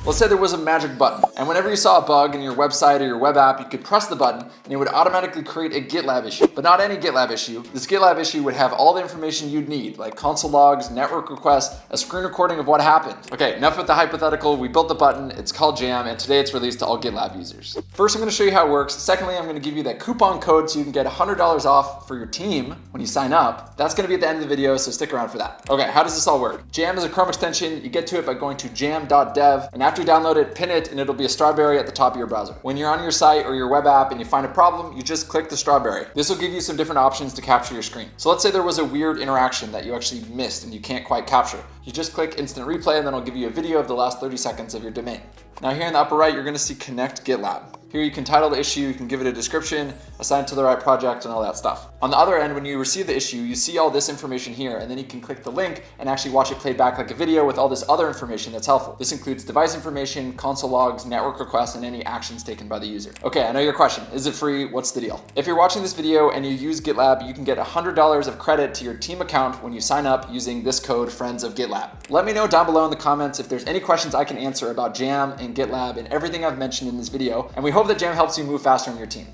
Let's say there was a magic button, and whenever you saw a bug in your website or your web app, you could press the button and it would automatically create a GitLab issue. But not any GitLab issue. This GitLab issue would have all the information you'd need, like console logs, network requests, a screen recording of what happened. Okay, enough with the hypothetical. We built the button, it's called Jam, and today it's released to all GitLab users. First, I'm gonna show you how it works. Secondly, I'm gonna give you that coupon code so you can get $100 off for your team when you sign up. That's gonna be at the end of the video, so stick around for that. Okay, how does this all work? Jam is a Chrome extension. You get to it by going to jam.dev, and after you download it, pin it, and it'll be a strawberry at the top of your browser. When you're on your site or your web app and you find a problem, you just click the strawberry. This will give you some different options to capture your screen. So let's say there was a weird interaction that you actually missed and you can't quite capture. You just click instant replay and then it'll give you a video of the last 30 seconds of your domain. Now here in the upper right, you're gonna see Connect GitLab. Here you can title the issue, you can give it a description, assign it to the right project, and all that stuff. On the other end, when you receive the issue, you see all this information here, and then you can click the link and actually watch it play back like a video with all this other information that's helpful. This includes device information, console logs, network requests, and any actions taken by the user. Okay, I know your question. Is it free? What's the deal? If you're watching this video and you use GitLab, you can get $100 of credit to your team account when you sign up using this code, FRIENDSOFGITLAB. Let me know down below in the comments if there's any questions I can answer about Jam and GitLab and everything I've mentioned in this video, and we hope that Jam helps you move faster on your team.